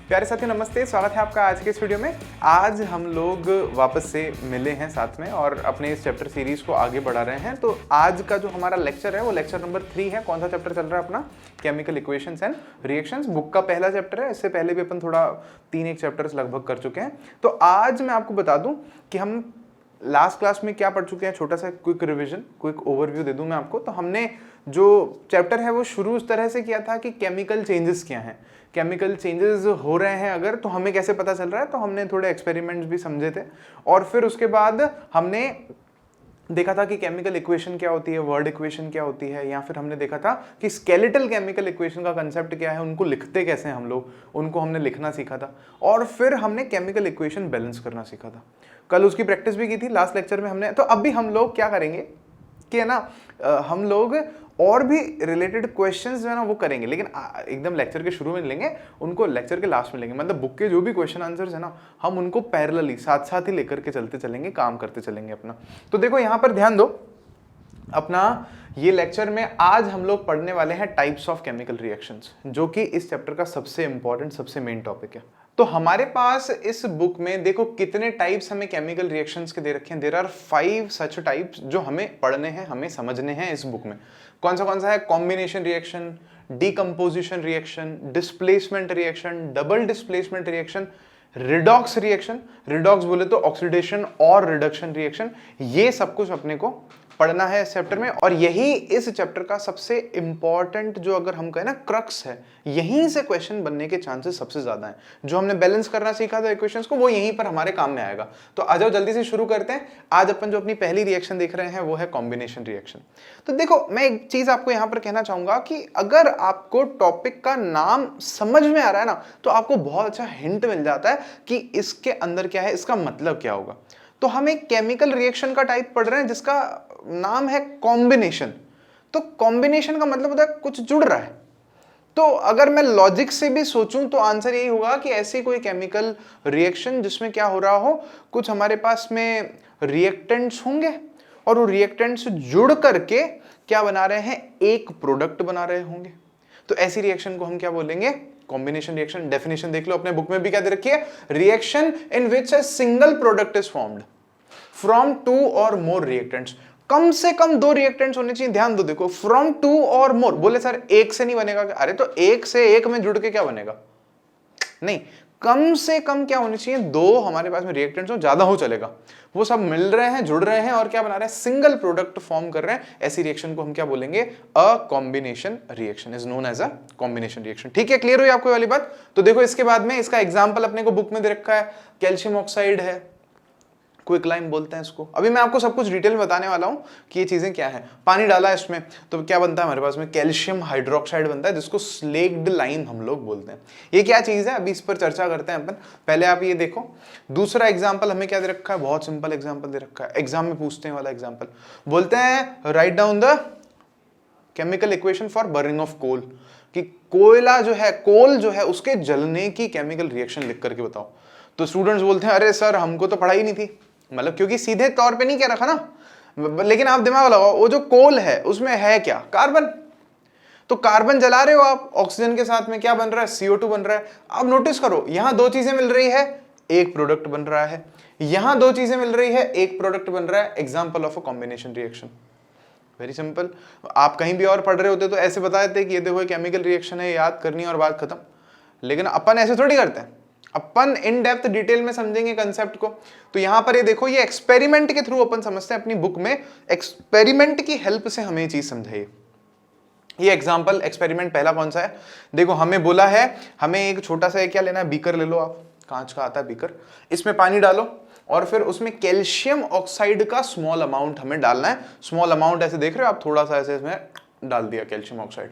प्यारे साथियों नमस्ते, स्वागत है आपका आज के इस वीडियो में। आज हम लोग वापस से मिले हैं साथ में और अपने इस चैप्टर सीरीज को आगे बढ़ा रहे हैं। तो आज का जो हमारा लेक्चर है वो लेक्चर नंबर 3 है। कौन सा चैप्टर चल रहा है अपना? Chemical equations and reactions. Book का पहला चैप्टर है। इससे पहले भी अपन थोड़ा 3-1 चैप्टर्स लगभग कर चुके हैं। तो आज मैं आपको बता दूं कि हम लास्ट क्लास में क्या पढ़ चुके हैं। छोटा सा क्विक रिवीजन, क्विक ओवरव्यू दे दूं मैं आपको। तो हमने जो चैप्टर है वो शुरू उस तरह से किया था कि केमिकल चेंजेस क्या हैं, केमिकल चेंजेस हो रहे हैं अगर तो हमें कैसे पता चल रहा है। तो हमने थोड़े एक्सपेरिमेंट्स भी समझे थे और फिर उसके बाद हमने देखा था कि केमिकल इक्वेशन क्या होती है, वर्ड इक्वेशन क्या होती है, या फिर हमने देखा था कि स्केलेटल केमिकल इक्वेशन का कंसेप्ट क्या है, उनको लिखते कैसे हैं हम लोग, उनको हमने लिखना सीखा था। और फिर हमने केमिकल इक्वेशन बैलेंस करना सीखा था। कल उसकी प्रैक्टिस भी की थी लास्ट लेक्चर में हमने। तो अभी हम लोग क्या करेंगे कि है ना, हम लोग और भी रिलेटेड क्वेश्चंस जो है ना वो करेंगे, लेकिन एकदम लेक्चर के शुरू में लेंगे, उनको लेक्चर के लास्ट में लेंगे। मतलब बुक के जो भी क्वेश्चन आंसर्स है ना, हम उनको पैरेलली साथ साथ ही लेकर के चलते चलेंगे, काम करते चलेंगे अपना। तो देखो यहाँ पर ध्यान दो अपना, ये लेक्चर में आज हम लोग पढ़ने वाले हैं टाइप्स ऑफ केमिकल रिएक्शंस, जो कि इस चैप्टर का सबसे इंपॉर्टेंट, सबसे मेन टॉपिक है। तो हमारे पास इस बुक में देखो कितने टाइप्स हमें केमिकल रिएक्शंस के दे रखे हैं। देयर आर 5 सच टाइप्स जो हमें पढ़ने हैं, हमें समझने हैं इस बुक में। कौन सा है? Combination reaction, decomposition reaction, displacement reaction, double displacement reaction, redox reaction. Redox बोले तो ऑक्सीडेशन और रिडक्शन रिएक्शन। ये सब कुछ अपने को पढ़ना है इस चैप्टर में, और यही इस चैप्टर का सबसे इंपॉर्टेंट, जो अगर हम कहें ना क्रक्स है, यहीं से क्वेश्चन बनने के चांसेस सबसे ज्यादा हैं। जो हमने बैलेंस करना सीखा था इक्वेशंस को, वो यहीं पर हमारे काम में आएगा। तो आ जाओ जल्दी से शुरू करते हैं। आज अपन जो अपनी पहली रिएक्शन देख रहे हैं वो है कॉम्बिनेशन रिएक्शन। तो देखो मैं एक चीज आपको यहां पर कहना चाहूंगा कि अगर आपको टॉपिक का नाम समझ में आ रहा है ना, तो आपको बहुत अच्छा हिंट मिल जाता है कि इसके अंदर क्या है, इसका मतलब क्या होगा। तो हम एक केमिकल रिएक्शन का टाइप पढ़ रहे हैं जिसका नाम है कॉम्बिनेशन। तो कॉम्बिनेशन का मतलब होता है कुछ जुड़ रहा है। तो अगर मैं लॉजिक से भी सोचूं तो आंसर यही होगा कि ऐसी कोई केमिकल रिएक्शन जिसमें क्या हो रहा हो, कुछ हमारे पास में रिएक्टेंट्स होंगे और वो रिएक्टेंट्स जुड़ करके क्या बना रहे हैं, एक प्रोडक्ट बना रहे होंगे। तो ऐसी रिएक्शन को हम क्या बोलेंगे? Combination reaction. डेफिनेशन देख लो, अपने बुक में भी क्या दे रखी है? Reaction in which a single product is formed from 2 और मोर रिएक्टेंट्स। कम से कम 2 रिएक्टेंट्स होने चाहिए। ध्यान दो, देखो फ्रॉम 2 और मोर बोले सर एक से नहीं बनेगा क्या? अरे तो एक से एक में जुड़ के क्या बनेगा? नहीं, कम से कम क्या होनी चाहिए? 2 हमारे पास में रिएक्टेंट्स हो, ज्यादा हो चलेगा। वो सब मिल रहे हैं, जुड़ रहे हैं और क्या बना रहे हैं? सिंगल प्रोडक्ट फॉर्म कर रहे हैं। ऐसी रिएक्शन को हम क्या बोलेंगे? A combination reaction is known as a combination reaction. ठीक है, क्लियर हुई आपको वाली बात? तो देखो इसके बाद में इसका एग्जाम्पल अपने को बुक में दे रखा है। कैल्शियम ऑक्साइड है, क्विक लाइम बोलते हैं इसको। अभी मैं आपको सब कुछ डिटेल में बताने वाला हूं कि ये चीजें क्या है। पानी डाला है इसमें तो क्या बनता है हमारे पास में? कैल्शियम हाइड्रोक्साइड बनता है, जिसको स्लेक्ड लाइम हम लोग बोलते हैं। ये क्या चीज है, अभी इस पर चर्चा करते हैं अपन। पहले आप ये देखो, दूसरा एग्जाम्पल हमें क्या दे रखा है? बहुत सिंपल एग्जाम्पल दे रखा है, एग्जाम में पूछते हैं वाला एग्जाम्पल। बोलते हैं write down the chemical equation for burning of coal, कि कोयला जो है, कोल जो है, उसके जलने की केमिकल रिएक्शन लिख करके बताओ। तो स्टूडेंट्स बोलते हैं अरे सर हमको तो पढ़ाई नहीं थी। मतलब क्योंकि सीधे तौर पे नहीं कह रखा ना, लेकिन आप दिमाग लगाओ, वो जो कोल है उसमें है क्या? कार्बन। तो कार्बन जला रहे हो आप, ऑक्सीजन के साथ में क्या बन रहा है? CO2 बन रहा है। अब नोटिस करो, यहां 2 चीजें मिल रही है, एक प्रोडक्ट बन रहा है। यहां 2 चीजें मिल रही है, एक प्रोडक्ट बन रहा है। Example of a combination reaction. Very simple. आप कहीं भी और पढ़ रहे होते तो ऐसे बता देते कि ये देखो केमिकल रिएक्शन है, याद करनी है और बात खत्म। लेकिन अपन ऐसे थोड़ी करते हैं, अपन इन डेप्थ डिटेल में समझेंगे कंसेप्ट को। तो यहां पर ये देखो, ये एक्सपेरिमेंट के थ्रू अपन समझते हैं। अपनी बुक में एक्सपेरिमेंट की हेल्प से हमें ये चीज समझाइए। ये एग्जांपल एक्सपेरिमेंट पहला कौन सा है? देखो हमें बोला है, हमें एक छोटा सा क्या लेना है, बीकर ले लो आप, कांच का आता है बीकर। इसमें पानी डालो और फिर उसमें कैल्शियम ऑक्साइड का स्मॉल अमाउंट हमें डालना है। स्मॉल अमाउंट ऐसे देख रहे हो आप, थोड़ा सा ऐसे इसमें डाल दिया कैल्शियम ऑक्साइड।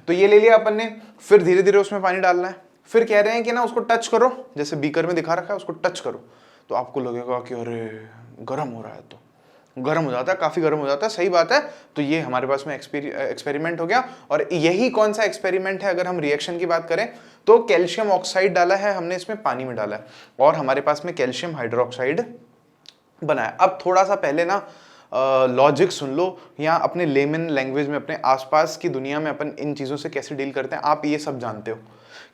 तो ये ले लिया अपन ने। फिर धीरे धीरे उसमें पानी डालना है। फिर कह रहे हैं कि ना उसको टच करो, जैसे बीकर में दिखा रखा है, उसको टच करो। तो आपको लगेगा कि अरे गर्म हो रहा है, तो गर्म हो जाता है, काफी गर्म हो जाता है, सही बात है। तो ये हमारे पास में एक्सपेरिमेंट हो गया। और यही कौन सा एक्सपेरिमेंट है? अगर हम रिएक्शन की बात करें तो कैल्शियम ऑक्साइड डाला है हमने, इसमें पानी में डाला है और हमारे पास में कैल्शियम हाइड्रोक्साइड बना है। अब थोड़ा सा पहले ना लॉजिक सुन लो, या अपने लेमन लैंग्वेज में, अपने आसपास की दुनिया में अपन इन चीज़ों से कैसे डील करते हैं, आप ये सब जानते हो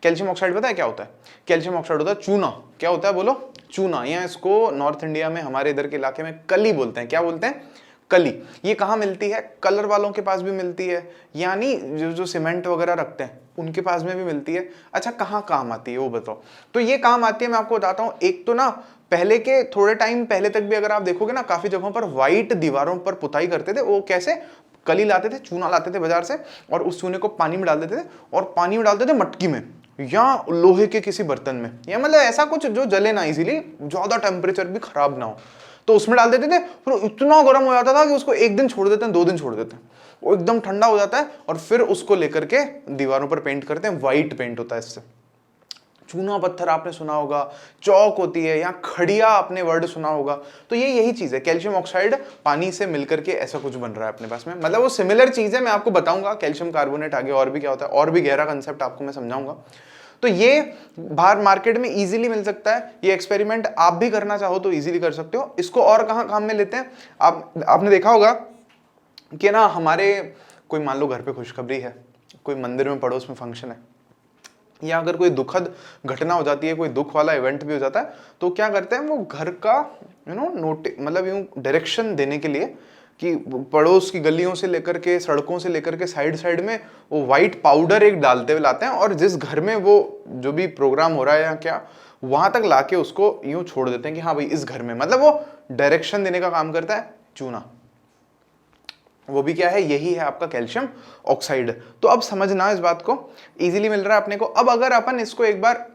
कैल्शियम ऑक्साइड पता है क्या होता है? कैल्शियम ऑक्साइड होता है चूना। क्या होता है बोलो? चूना। या इसको नॉर्थ इंडिया में, हमारे इधर के इलाके में कली बोलते हैं। क्या बोलते हैं? कली। ये कहाँ मिलती है? कलर वालों के पास भी मिलती है, यानी जो सीमेंट वगैरह रखते हैं उनके पास में भी मिलती है। अच्छा, कहाँ काम आती है वो बताओ? तो ये काम आती है, मैं आपको बताता हूँ। एक तो ना पहले के थोड़े टाइम पहले तक भी अगर आप देखोगे ना, काफी जगहों पर व्हाइट दीवारों पर पुताई करते थे। वो कैसे? कली लाते थे, चूना लाते थे बाजार से, और उस चूने को पानी में डाल देते थे, और पानी में डालते थे मटकी में या लोहे के किसी बर्तन में, या मतलब ऐसा कुछ जो जले ना इजीली, ज्यादा टेम्परेचर भी खराब ना हो, तो उसमें डाल देते थे। फिर इतना गर्म हो जाता था कि उसको एक दिन छोड़ देते हैं, 2 दिन छोड़ देते हैं, वो एकदम ठंडा हो जाता है, और फिर उसको लेकर के दीवारों पर पेंट करते हैं। व्हाइट पेंट होता है इससे। चूना पत्थर आपने सुना होगा, चौक होती है, या खड़िया आपने वर्ड सुना होगा। तो ये यही चीज है, कैल्शियम ऑक्साइड पानी से मिलकर के ऐसा कुछ बन रहा है अपने पास में। मतलब वो सिमिलर चीज है, मैं आपको बताऊंगा कैल्शियम कार्बोनेट आगे और भी क्या होता है, और भी गहरा कंसेप्ट आपको मैं समझाऊंगा। तो ये बाहर मार्केट में इजीली मिल सकता है। ये एक्सपेरिमेंट आप भी करना चाहो तो इजीली कर सकते हो। इसको और कहाँ काम में लेते हैं? आपने देखा होगा कि ना, हमारे कोई मान लो घर पे खुशखबरी है, कोई मंदिर में पड़ोस में फंक्शन है, या अगर कोई दुखद घटना हो जाती है, कोई दुख वाला इवेंट भी हो जाता है, तो क्या करते हैं वो घर का मतलब यूं डायरेक्शन देने के लिए कि पड़ोस की गलियों से लेकर के, सड़कों से लेकर के साइड साइड में वो व्हाइट पाउडर एक डालते हुए लाते हैं, और जिस घर में वो जो भी प्रोग्राम हो रहा है या क्या, वहां तक लाके उसको यूं छोड़ देते हैं कि हाँ भाई इस घर में, मतलब वो डायरेक्शन देने का काम करता है चूना। वो भी क्या है? यही है आपका कैल्शियम ऑक्साइड। तो अब समझना इस बात को, इजीली मिल रहा है अपने को। अब अगर अपन इसको एक बार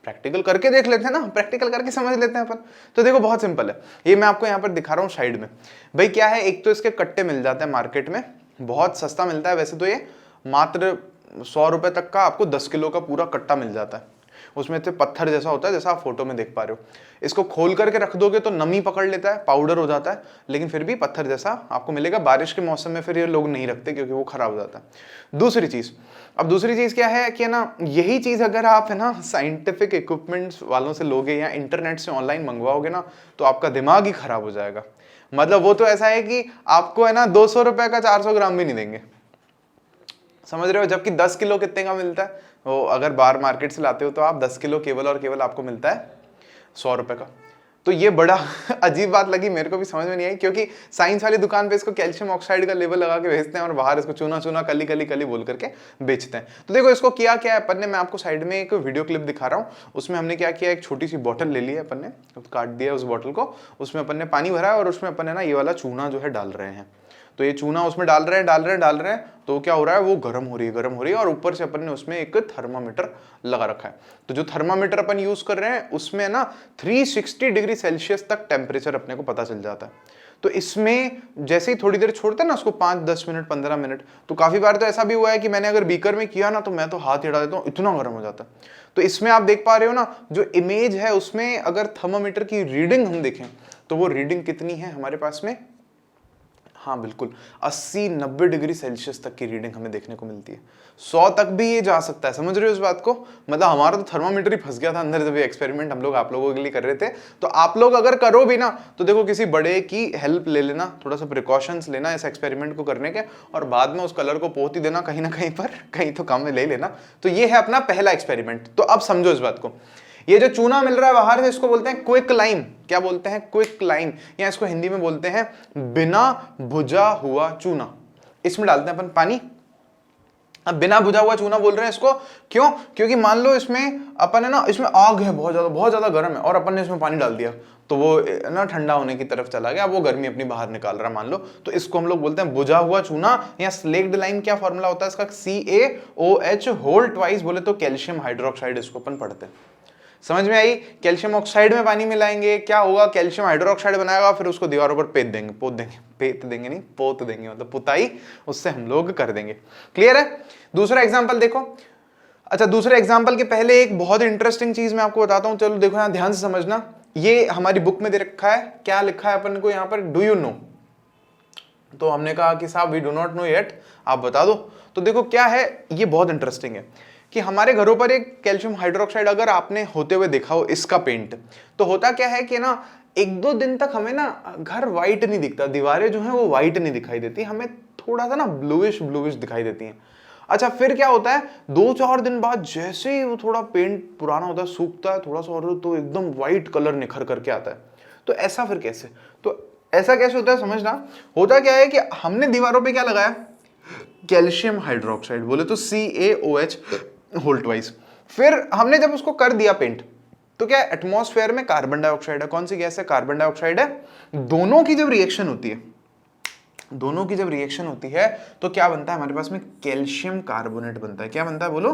प्रैक्टिकल करके देख लेते हैं ना, प्रैक्टिकल करके समझ लेते हैं अपन, तो देखो बहुत सिंपल है। ये मैं आपको यहाँ पर दिखा रहा हूँ साइड में। भाई क्या है, एक तो इसके कट्टे मिल जाते हैं मार्केट में, बहुत सस्ता मिलता है वैसे तो। ये मात्र 100 रुपए तक का आपको 10 किलो का पूरा कट्टा मिल जाता है। उसमें से पत्थर जैसा होता है, जैसा आप फोटो में देख पा रहे हो। इसको खोल करके रख दोगे तो नमी पकड़ लेता है, पाउडर हो जाता है, लेकिन फिर भी पत्थर जैसा आपको मिलेगा। बारिश के मौसम में फिर ये लोग नहीं रखते क्योंकि वो खराब हो जाता है। दूसरी चीज क्या है कि ना, यही चीज अगर आप है ना साइंटिफिक इक्विपमेंट्स वालों से लोगे या इंटरनेट से ऑनलाइन मंगवाओगे ना, तो आपका दिमाग ही खराब हो जाएगा। मतलब वो तो ऐसा है कि आपको है ना 200 रुपए का 400 ग्राम भी नहीं देंगे, समझ रहे हो? जबकि 10 किलो कितने का मिलता है? वो अगर बाहर मार्केट से लाते हो तो आप 10 किलो केवल और केवल आपको मिलता है 100 रुपए का। तो ये बड़ा अजीब बात लगी मेरे को भी, समझ में नहीं आई, क्योंकि साइंस वाली दुकान पे इसको कैल्शियम ऑक्साइड का लेबल लगा के भेजते हैं और बाहर इसको चूना चूना कली कली कली बोल करके बेचते हैं। तो देखो इसको किया क्या है अपन ने, मैं आपको साइड में एक वीडियो क्लिप दिखा रहा हूँ। उसमें हमने क्या किया, एक छोटी सी बॉटल ले ली है अपन ने, काट दिया उस बॉटल को, उसमें अपन ने पानी भरा है, और उसमें अपन ने ना ये वाला चूना जो है डाल रहे हैं। तो ये चूना उसमें डाल रहे हैं, तो क्या हो रहा है, वो गर्म हो रही है, और ऊपर से अपन ने उसमें एक थर्मामीटर लगा रखा है। तो जो थर्मामीटर अपन यूज कर रहे हैं उसमें ना 360 डिग्री सेल्सियस तक टेम्परेचर अपने को पता चल जाता है। तो इसमें जैसे ही थोड़ी देर छोड़ते हैं ना उसको, 5-10 मिनट 15 मिनट, तो काफी बार तो ऐसा भी हुआ है कि मैंने अगर बीकर में किया ना, तो मैं तो हाथ हिला देता हूँ, इतना गर्म हो जाता है। तो इसमें आप देख पा रहे हो ना, जो इमेज है उसमें अगर थर्मामीटर की रीडिंग हम देखें तो वो रीडिंग कितनी है हमारे पास में, हाँ बिल्कुल 80-90 डिग्री सेल्सियस तक की रीडिंग हमें देखने को मिलती है। 100 तक भी ये जा सकता है, समझ रहे हो इस बात को? मतलब हमारा तो थर्मामीटर ही फंस गया था अंदर जब ये एक्सपेरिमेंट हम लोग आप लोगों के लिए कर रहे थे। तो आप लोग अगर करो भी ना, तो देखो किसी बड़े की हेल्प ले लेना, थोड़ा सा प्रिकॉशंस लेना इस एक्सपेरिमेंट को करने के, और बाद में उस कलर को पोत ही देना कहीं ना कहीं पर, कहीं तो काम में ले लेना। तो ये है अपना पहला एक्सपेरिमेंट। तो अब समझो इस बात को, ये जो चूना मिल रहा है बाहर से, इसको बोलते हैं क्विक लाइम। क्या बोलते हैं? क्विक लाइम, या इसको हिंदी में बोलते हैं बिना भुजा हुआ चूना। इसमें डालते हैं अपन पानी। अब बिना भुजा हुआ चूना बोल रहे हैं इसको, क्यों? क्योंकि मान लो इसमें अपन है ना, इसमें आग है, बहुत ज्यादा गर्म है, और अपन ने इसमें पानी डाल दिया, तो वो ना ठंडा होने की तरफ चला गया, वो गर्मी अपनी बाहर निकाल रहा मान लो। तो इसको हम लोग बोलते हैं बुझा हुआ चूना, या स्लेक्ड लाइम। क्या फॉर्मूला होता है इसका? CaOH होल ट्वाइस, बोले तो कैल्शियम हाइड्रोक्साइड, इसको अपन पढ़ते हैं। समझ में आई? कैल्शियम ऑक्साइड में पानी मिलाएंगे, क्या होगा, कैल्शियम हाइड्रोक्साइड बनाएगा, फिर उसको दीवारों पर पोत देंगे, मतलब पुताई उससे हम लोग कर देंगे। क्लियर है? दूसरा एग्जांपल देखो। अच्छा, दूसरे एग्जांपल के पहले एक बहुत इंटरेस्टिंग चीज मैं आपको बताता हूं, चलो देखो, यहां ध्यान से समझना। ये हमारी बुक में दे रखा है, क्या लिखा है अपन को यहाँ पर, डू यू नो? तो हमने कहा कि साहब we do not know yet, आप बता दो। तो देखो क्या है, ये बहुत इंटरेस्टिंग है कि हमारे घरों पर एक कैल्शियम हाइड्रोक्साइड अगर आपने होते हुए देखा हो, इसका पेंट, तो होता क्या है कि ना 1-2 दिन तक हमें ना घर व्हाइट नहीं दिखता, दीवारें जो हैं वो व्हाइट नहीं दिखाई देती, हमें थोड़ा सा ना ब्लूइश दिखाई देती हैं। अच्छा फिर क्या होता है, 2-4 दिन बाद जैसे ही वो थोड़ा पेंट पुराना होता है, सूखता है थोड़ा सा और, तो एकदम व्हाइट कलर निखर करके आता है। तो ऐसा फिर कैसे? तो ऐसा कैसे होता है समझना। होता क्या है कि हमने दीवारों पे क्या लगाया, कैल्शियम हाइड्रोक्साइड, बोले तो CaOH होल ट्वाइस। फिर हमने जब उसको कर दिया पेंट, तो क्या एटमॉस्फेयर में कार्बन डाइऑक्साइड है, कौन सी गैस है, कार्बन डाइऑक्साइड है। दोनों की जब रिएक्शन होती है, दोनों की जब रिएक्शन होती है तो क्या बनता है हमारे पास में, कैल्शियम कार्बोनेट बनता है। क्या बनता है बोलो,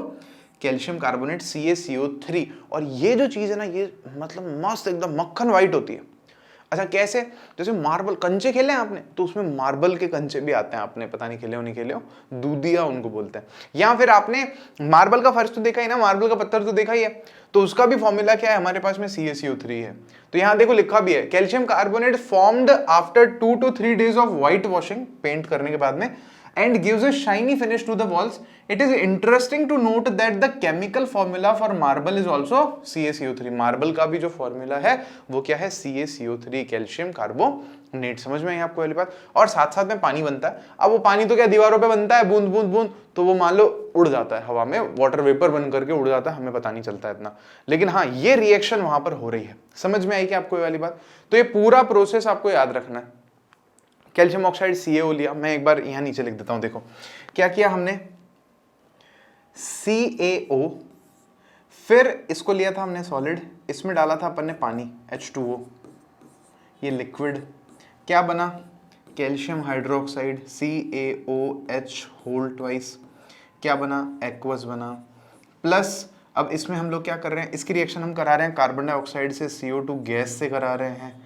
कैल्शियम कार्बोनेट CaCO3। और ये जो चीज है ना, ये मतलब मस्त एकदम मक्खन व्हाइट होती है। अच्छा कैसे, जैसे मार्बल कंचे खेले हैं आपने, तो उसमें मार्बल के कंचे भी आते हैं, आपने पता नहीं खेले हो नहीं खेले हो, दूधिया उनको बोलते हैं। या फिर आपने मार्बल का फर्श तो देखा ही ना, मार्बल का पत्थर तो देखा ही है, तो उसका भी फॉर्मूला क्या है हमारे पास में, CaCO3 है। तो यहां देखो लिखा भी है, calcium carbonate formed after 2 to 3 days of white washing, paint करने के बाद में, and gives a shiny finish to the walls. It is interesting to note that the chemical formula for marble is also CaCO3. Marble का भी जो formula है वो क्या है, CaCO3, कैल्शियम कार्बोनेट। समझ में आई आपको वाली बात। और साथ साथ में पानी बनता है। अब वो पानी तो क्या दीवारों पे बनता है, बूंद बूंद बूंद, तो वो मान लो उड़ जाता है हवा में, वाटर वेपर बन करके उड़ जाता है, हमें पता नहीं चलता है इतना। लेकिन हाँ, ये रिएक्शन वहां पर हो रही है। समझ में आई क्या आपको ये वाली बात। तो ये पूरा प्रोसेस आपको याद रखना है। कैल्शियम ऑक्साइड CaO लिया, मैं एक बार यहां नीचे लिख देता हूं, देखो क्या किया हमने, CaO, फिर इसको लिया था हमने सॉलिड, इसमें डाला था अपन ने पानी H2O, ये लिक्विड, क्या बना, calcium hydroxide CaOH whole twice, क्या बना, एक्वस बना। प्लस अब इसमें हम लोग क्या कर रहे हैं, इसकी रिएक्शन हम करा रहे हैं कार्बन डाइऑक्साइड से CO2 गैस से करा रहे हैं।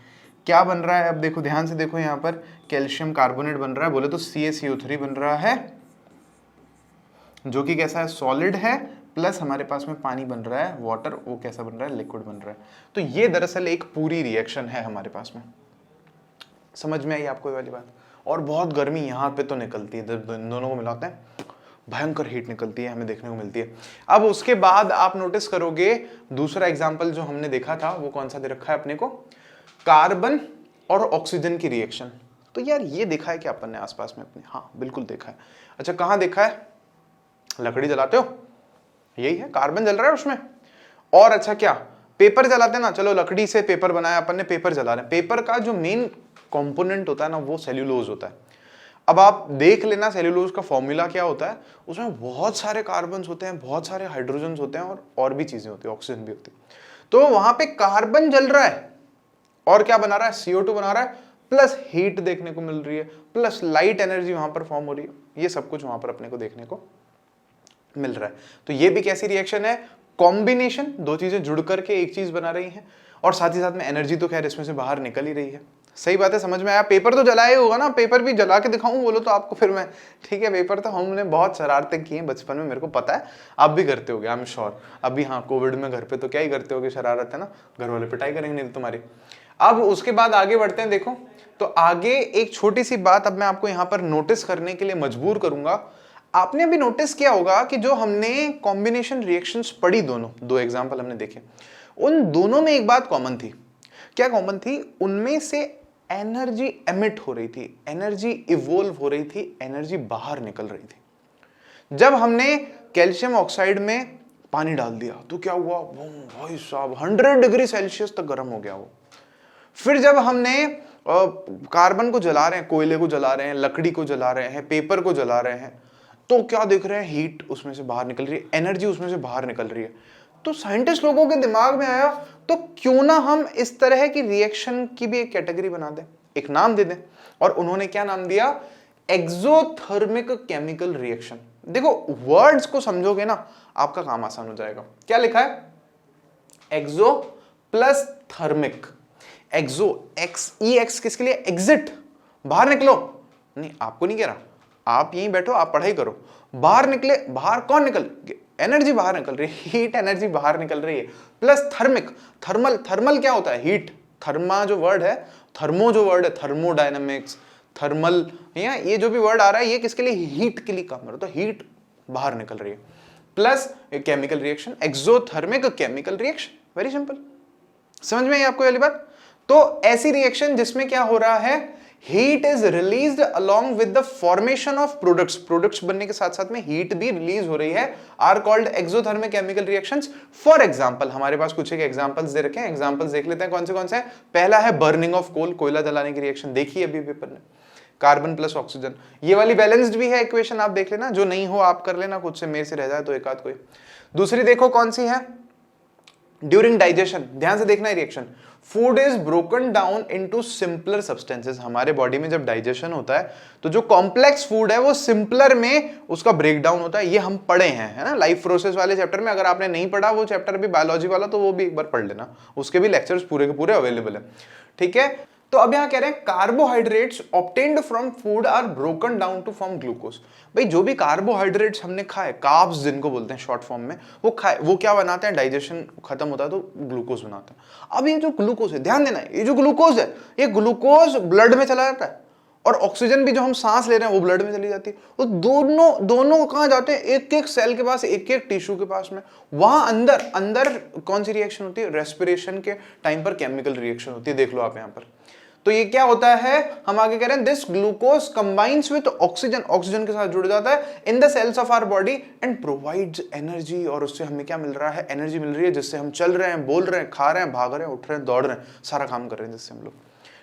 क्या बन रहा है, अब देखो ध्यान से देखो, यहाँ पर कैल्शियम कार्बोनेट बन रहा है, बोले तो CaCO3 बन रहा है, जो कि कैसा है, सॉलिड है, प्लस हमारे पास में पानी बन रहा है, वाटर, वो कैसा बन रहा है, लिक्विड बन रहा है। तो ये दरअसल एक पूरी रिएक्शन है हमारे पास में। समझ में आई आपको ये वाली बात। और बहुत गर्मी यहाँ पे तो निकलती है, जब दोनों को मिलाते हैं भयंकर हीट निकलती है, हमें देखने को मिलती है। अब उसके बाद आप नोटिस करोगे, दूसरा एग्जाम्पल जो हमने देखा था वो कौन सा दे रखा है अपने को, कार्बन और ऑक्सीजन की रिएक्शन। तो यार ये देखा है क्या अपन ने आसपास में अपने, हाँ बिल्कुल देखा है। अच्छा कहाँ देखा है, लकड़ी जलाते हो, यही है, कार्बन जल रहा है उसमें। और अच्छा क्या, पेपर जलाते हैं ना, चलो लकड़ी से पेपर बनाया अपन ने, पेपर जला रहे हैं, पेपर का जो मेन कंपोनेंट होता है ना, वो सेल्यूलोज होता है। अब आप देख लेना सेल्यूलोज का फॉर्मूला क्या होता है, उसमें बहुत सारे कार्बन होते हैं, बहुत सारे हाइड्रोजन होते हैं, और भी चीजें होती है, ऑक्सीजन भी होती है। तो वहां पे कार्बन जल रहा है और क्या बना रहा है, CO2 बना रहा है, प्लस हीट देखने को मिल रही है, प्लस लाइट एनर्जी वहां पर फॉर्म हो रही है। ये सब कुछ वहां पर अपने को देखने को मिल रहा है। तो ये भी कैसी रिएक्शन है, कॉम्बिनेशन, दो चीजें जुड़ करके एक चीज बना रही हैं, और साथ ही साथ में एनर्जी तो खैर इसमें से बाहर निकल ही रही है। सही बात है, समझ में आया। पेपर तो जलाया होगा ना, पेपर भी जला के दिखाऊं बोलो तो आपको फिर मैं, ठीक है, पेपर तो हमने बहुत शरारतें की हैं बचपन में, मेरे को पता है, आप भी करते होगे, आई एम श्योर। अभी हाँ कोविड में घर पे तो क्या ही करते होगे, शरारत है ना, घर वाले पिटाई करेंगे नहीं तुम्हारी। अब उसके बाद आगे बढ़ते हैं, देखो तो आगे एक छोटी सी बात अब मैं आपको यहां पर नोटिस करने के लिए मजबूर करूंगा। आपने अभी नोटिस किया होगा कि जो हमने कॉम्बिनेशन रिएक्शंस पढ़ी, दोनों दो एग्जांपल हमने देखे, उन दोनों में एक बात कॉमन थी। क्या कॉमन थी, उनमें से एनर्जी एमिट हो रही थी, एनर्जी इवोल्व हो रही थी, एनर्जी बाहर निकल रही थी। जब हमने कैल्शियम ऑक्साइड में पानी डाल दिया तो क्या हुआ, भाई साहब 100 डिग्री सेल्सियस तक गर्म हो गया वो। फिर जब हमने कार्बन को जला रहे हैं, कोयले को जला रहे हैं, लकड़ी को जला रहे हैं, पेपर को जला रहे हैं, तो क्या देख रहे हैं, हीट उसमें से बाहर निकल रही है, एनर्जी उसमें से बाहर निकल रही है। तो साइंटिस्ट लोगों के दिमाग में आया, तो क्यों ना हम इस तरह की रिएक्शन की भी एक कैटेगरी बना दें, एक नाम दे दें। और उन्होंने क्या नाम दिया, एक्सोथर्मिक केमिकल रिएक्शन। देखो वर्ड्स को समझोगे ना, आपका काम आसान हो जाएगा। क्या लिखा है, एक्सो प्लस थर्मिक। एक्सो, एक्स किसके लिए, एग्जिट, बाहर निकलो। नहीं आपको नहीं कह रहा, आप यहीं बैठो, आप पढ़ाई करो, बाहर निकले, बाहर कौन निकल, एनर्जी बाहर निकल रही है, हीट एनर्जी बाहर निकल रही है। प्लस थर्मिक, थर्मल, थर्मल क्या होता है, हीट, थर्मा जो वर्ड है, थर्मो जो वर्ड है, थर्मोडायनेमिक्स, थर्मल, ये जो भी वर्ड आ रहा है ये किसके लिए, हीट के लिए काम कर रहा है, तो हीट बाहर निकल रही है। Plus chemical reaction, exothermic chemical reaction, very simple. समझ में आई आपको वाली बात। तो ऐसी रिएक्शन जिसमें क्या हो रहा है, heat is released along with the formation of products, products बनने के साथ साथ में हीट भी रिलीज हो रही है, are called exothermic chemical reactions. For example हमारे पास कुछ एक एग्जांपल्स दे रखे हैं, एग्जांपल्स देख लेते हैं कौन से हैं। पहला है बर्निंग ऑफ कोल, कोयला जलाने की रिएक्शन देखी है अभी पेपर में, कार्बन प्लस ऑक्सीजन, ये वाली बैलेंस्ड भी है इक्वेशन, आप देख लेना, जो नहीं हो आप कर लेना खुद से, मेरे से रह जाए तो एक आध कोई। दूसरी देखो कौन सी है, ड्यूरिंग डाइजेशन, ध्यान से देखना है reaction, food is broken down into simpler substances. हमारे बॉडी में जब डाइजेशन होता है तो जो कॉम्प्लेक्स फूड है वो सिंपलर में उसका ब्रेक डाउन होता है, ये हम पढ़े हैं, है ना, लाइफ प्रोसेस वाले चैप्टर में। अगर आपने नहीं पढ़ा वो चैप्टर भी बायोलॉजी वाला तो वो भी एक बार पढ़ लेना, उसके भी लेक्चर्स पूरे के पूरे अवेलेबल है, ठीक है। तो अब यहां कह रहे हैं carbohydrates obtained from food are broken down to form glucose. भाई जो भी कार्बोहाइड्रेट्स हमने खाए, कार्ब्स जिनको बोलते हैं शॉर्ट फॉर्म में, वो खाए, वो क्या बनाते हैं, डाइजेशन खत्म होता है तो ग्लूकोज बनाते हैं। अब ये जो ग्लूकोज है, ध्यान देना, ये जो ग्लूकोज है, ये ग्लूकोज ब्लड में चला जाता है और ऑक्सीजन भी जो हम सांस ले रहे हैं वो ब्लड में चली जाती है। तो दोनों कहां जाते हैं, एक एक सेल के पास, एक एक टिश्यू के पास में, वहां अंदर अंदर कौन सी रिएक्शन होती है, रेस्पिरेशन के टाइम पर केमिकल रिएक्शन होती है, देख लो आप यहां पर। तो ये क्या होता है, हम आगे कह रहे हैं, this glucose combines with oxygen, oxygen के साथ जुड़ जाता है in the cells of our body and provides energy, और उससे हमें क्या मिल रहा है, एनर्जी मिल रही है, जिससे हम चल रहे हैं, बोल रहे हैं, खा रहे हैं, भाग रहे हैं, उठ रहे हैं, दौड़ रहे हैं, सारा काम कर रहे हैं जिससे हम लोग,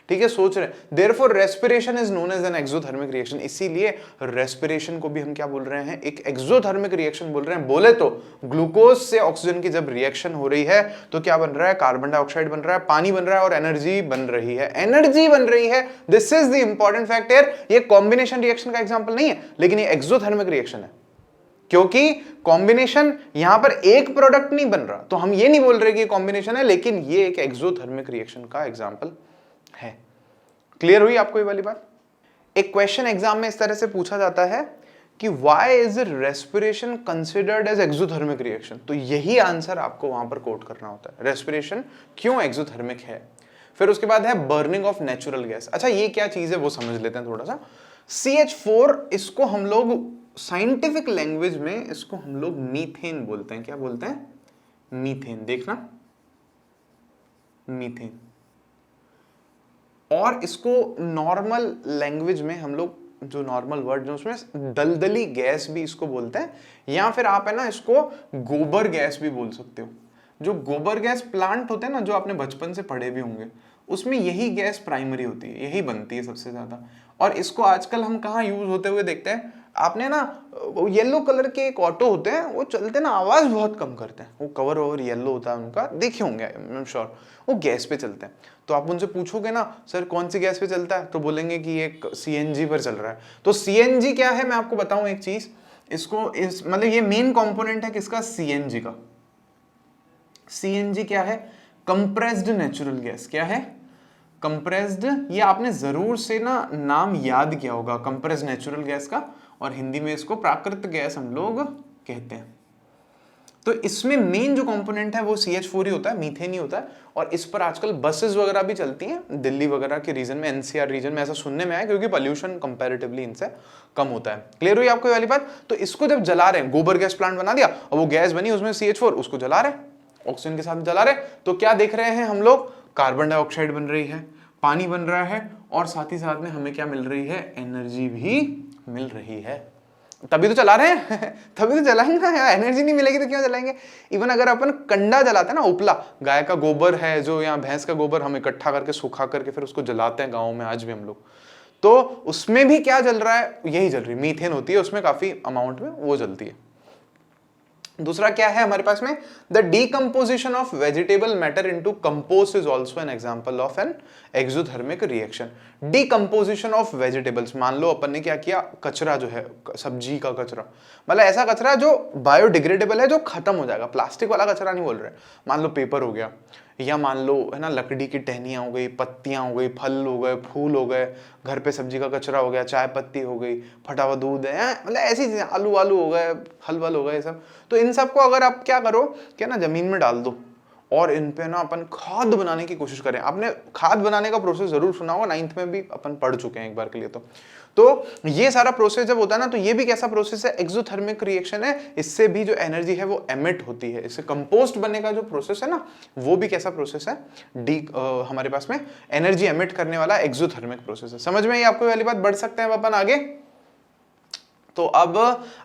ठीक है, सोच रहे हैं। Therefore respiration is known as an exothermic reaction, इसीलिए रेस्पिरेशन को भी हम क्या बोल रहे हैं, एक एक्सोथर्मिक रिएक्शन बोल रहे हैं। बोले तो ग्लूकोज से ऑक्सीजन की जब रिएक्शन हो रही है तो क्या बन रहा है, कार्बन डाइऑक्साइड बन रहा है, पानी बन रहा है और एनर्जी बन रही है, एनर्जी बन रही है। This is the important fact here. ये कॉम्बिनेशन रिएक्शन का एग्जांपल नहीं है, लेकिन ये एक्सोथर्मिक रिएक्शन है, क्योंकि कॉम्बिनेशन यहां पर एक प्रोडक्ट नहीं बन रहा, तो हम ये नहीं बोल रहे कि कॉम्बिनेशन है, लेकिन ये एक एक्सोथर्मिक रिएक्शन का एग्जांपल है। क्लियर हुई आपको ये वाली बात। एक क्वेश्चन एग्जाम में इस तरह से पूछा जाता है कि why is respiration considered as exothermic reaction, तो यही आंसर आपको वहां पर कोट करना होता है, रेस्पिरेशन क्यों एक्सोथर्मिक है। फिर उसके बाद है बर्निंग ऑफ नेचुरल गैस। अच्छा ये क्या चीज है वो समझ लेते हैं थोड़ा सा। CH4, इसको हम लोग साइंटिफिक लैंग्वेज में इसको हम लोग मीथेन बोलते हैं। क्या बोलते हैं, मीथेन, देखना, मीथेन। और इसको नॉर्मल लैंग्वेज में हम लोग, जो नॉर्मल वर्ड है उसमें दलदली गैस भी इसको बोलते हैं, या फिर आप है ना इसको गोबर गैस भी बोल सकते हो। जो गोबर गैस प्लांट होते हैं ना, जो आपने बचपन से पढ़े भी होंगे, उसमें यही गैस प्राइमरी होती है, यही बनती है सबसे ज्यादा। और इसको आजकल हम कहाँ यूज होते हुए देखते हैं, आपने ना येलो कलर के एक ऑटो होते हैं, वो चलते ना आवाज बहुत कम करते हैं, वो कवर ओवर येलो होता है उनका, देखे होंगे आई एम श्योर, वो गैस पे चलते हैं। तो आप उनसे पूछोगे ना सर कौन सी गैस पे चलता है, तो बोलेंगे कि एक CNG पर चल रहा है। तो CNG क्या है, मैं आपको बताऊं एक चीज, इसको इस मतलब ये मेन कंपोनेंट है किसका, CNG का। CNG क्या है, कंप्रेस्ड नेचुरल गैस। क्या है, कंप्रेस्ड, ये आपने जरूर से ना नाम याद किया होगा कंप्रेस्ड नेचुरल गैस का, और हिंदी में इसको प्राकृतिक गैस हम लोग कहते हैं। तो इसमें मेन जो कंपोनेंट है वो CH4 ही होता है, मीथेन ही होता है। और इस पर आजकल बसेस वगैरह भी चलती हैं दिल्ली वगैरह के रीजन में, NCR रीजन में, ऐसा सुनने में आया, क्योंकि पॉल्यूशन कंपैरेटिवली इनसे कम होता है। क्लियर हुई आपको ये वाली बात। तो इसको जब जला रहे हैं, गोबर गैस प्लांट बना दिया और वो गैस बनी, उसमें CH4, उसको जला रहे हैं, ऑक्सीजन के साथ जला रहे हैं, तो क्या देख रहे हैं हम लोग, कार्बन डाइऑक्साइड बन रही है, पानी बन रहा है, और साथ ही साथ में हमें क्या मिल रही है, एनर्जी भी मिल रही है। तभी तो चला रहे हैं तभी तो जलाएंगे ना, एनर्जी नहीं मिलेगी तो क्यों जलाएंगे। इवन अगर अपन कंडा जलाते हैं ना, उपला, गाय का गोबर है जो, या भैंस का गोबर हम इकट्ठा करके सुखा करके फिर उसको जलाते हैं गाँव में आज भी हम लोग, तो उसमें भी क्या जल रहा है, यही जल रही, मीथेन होती है उसमें, काफी अमाउंट में वो जलती है। दूसरा क्या है हमारे पास में, the decomposition of vegetable matter into compost is also an example of N exothermic reaction. Decomposition of vegetables, मान लो अपन ने क्या किया, कचरा जो है, सब्जी का कचरा, मतलब ऐसा कचरा जो बायोडिग्रेडेबल है, जो खत्म हो जाएगा, प्लास्टिक वाला कचरा नहीं बोल रहे, मान लो पेपर हो गया, या मान लो है ना लकड़ी की टहनियाँ हो गई, पत्तियाँ हो गई, फल हो गए, फूल हो गए, घर पे सब्जी का कचरा हो गया, चाय पत्ती हो गई, फटा हुआ दूध है, मतलब ऐसी चीजें, आलू हो गए, फल वल हो गए सब। तो इन सबको अगर आप क्या करो, क्या ना जमीन में डाल दो, और इन पे ना अपन खाद बनाने की कोशिश करें। आपने खाद बनाने का प्रोसेस जरूर सुना होगा, 9th में भी अपन पढ़ चुके हैं एक बार के लिए। तो ये सारा प्रोसेस जब होता है ना, तो ये भी कैसा प्रोसेस है, एक्सोथर्मिक रिएक्शन है। इससे भी जो एनर्जी है वो एमिट होती है। इससे कंपोस्ट बनने का जो प्रोसेस है ना, वो भी कैसा प्रोसेस है, हमारे पास में एनर्जी एमिट करने वाला एक्सोथर्मिक प्रोसेस है। समझ में ये आपको वाली बात, बढ़ सकते हैं अपन आगे। तो अब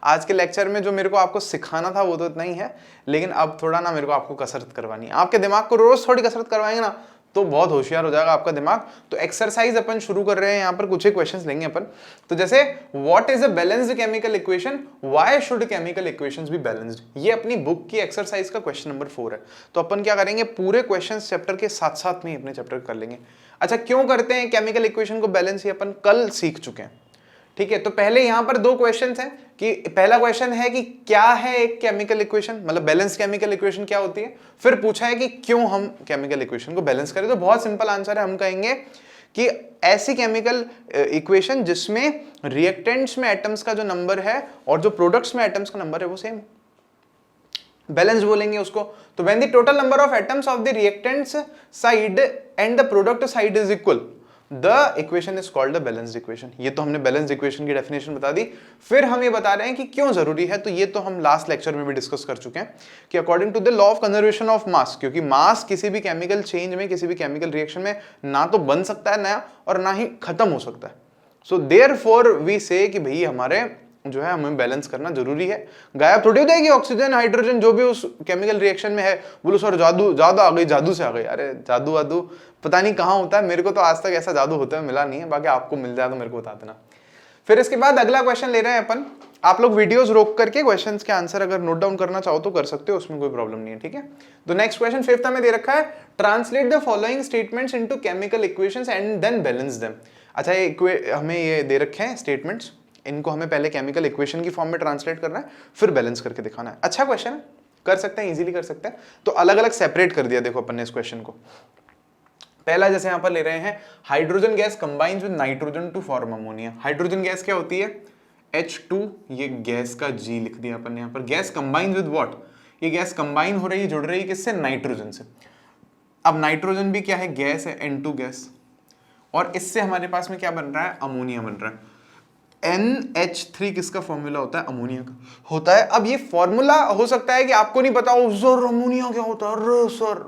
आज के लेक्चर में जो मेरे को आपको सिखाना था वो तो इतना ही है, लेकिन अब थोड़ा ना मेरे को आपको कसरत करवानी है। आपके दिमाग को रोज थोड़ी कसरत करवाएंगे ना तो बहुत होशियार हो जाएगा आपका दिमाग। तो एक्सरसाइज अपन शुरू कर रहे हैं, यहाँ पर कुछ ही क्वेश्चंस लेंगे अपन। तो जैसे what is a balanced chemical equation, why should chemical equations be balanced, ये अपनी बुक की एक्सरसाइज का क्वेश्चन नंबर 4 है। तो अपन क्या करेंगे, पूरे क्वेश्चन चैप्टर के साथ साथ में अपने चैप्टर कर लेंगे। अच्छा, क्यों करते हैं केमिकल इक्वेशन को बैलेंस, ये अपन कल सीख चुके हैं, ठीक है। तो पहले यहां पर दो क्वेश्चंस हैं कि पहला क्वेश्चन है कि क्या है एक केमिकल इक्वेशन, मतलब बैलेंस केमिकल इक्वेशन क्या होती है। फिर पूछा है कि क्यों हम केमिकल इक्वेशन को बैलेंस करें। तो बहुत सिंपल आंसर है, हम कहेंगे कि ऐसी केमिकल इक्वेशन जिसमें रिएक्टेंट्स में एटम्स का जो नंबर है और जो प्रोडक्ट्स में एटम्स का नंबर है वो सेम, बैलेंस बोलेंगे उसको। तो when the total number of atoms of the reactants side and the product side is equal, the equation is called the balanced equation. ये तो हमने बैलेंस्ड इक्वेशन की डेफिनेशन बता दी। फिर हम ये बता रहे हैं कि क्यों जरूरी है। तो ये तो हम लास्ट लेक्चर में भी डिस्कस कर चुके हैं कि according to the law of conservation of mass, क्योंकि मास किसी भी केमिकल चेंज में, किसी भी केमिकल रिएक्शन में ना तो बन सकता है नया और ना ही खत्म हो सकता है। सो देयरफॉर वी से कि भाई हमारे जो है हमें बैलेंस करना जरूरी है। गायब थोड़ी हो जाएगी ऑक्सीजन हाइड्रोजन जो भी उस केमिकल रिएक्शन में है। बोलो सर जादू ज्यादा आ गई, जादू से आ गई। अरे जादू वादू पता नहीं कहाँ होता है, मेरे को तो आज तक ऐसा जादू होता है मिला नहीं है, बाकी आपको मिल जाए तो मेरे को बता देना। फिर इसके बाद अगला क्वेश्चन ले रहे हैं अपन। आप लोग वीडियोस रोक करके क्वेश्चंस के आंसर अगर नोट डाउन करना चाहो तो कर सकते हो, उसमें कोई प्रॉब्लम नहीं है, ठीक है। तो नेक्स्ट क्वेश्चन 5th में दे रखा है, translate the following statements into chemical equations and then balance them. अच्छा, ये हमें ये दे रखे हैं स्टेटमेंट्स, इनको हमें पहले केमिकल इक्वेशन की फॉर्म में ट्रांसलेट करना है, फिर बैलेंस करके दिखाना है। अच्छा क्वेश्चन है, कर सकते हैं, इजीली कर सकते हैं। तो अलग अलग सेपरेट कर दिया देखो अपन ने इस क्वेश्चन को। पहला जैसे यहां पर ले रहे हैं, hydrogen gas combines with nitrogen to form ammonia. Hydrogen gas क्या होती है, H2, ये गैस का G लिख दिया अपन ने यहां पर। गैस कंबाइंस विद व्हाट, ये गैस कंबाइन हो रही है, जुड़ रही है किससे, नाइट्रोजन से। अब नाइट्रोजन भी क्या है, गैस है, N2 गैस, और इससे हमारे पास में क्या बन रहा है, अमोनिया बन रहा है। NH3 किसका फॉर्मूला होता है, अमोनिया का होता है। अब ये फॉर्मूला हो सकता है कि आपको नहीं पता हो, सर अमोनिया क्या होता है, अरे सर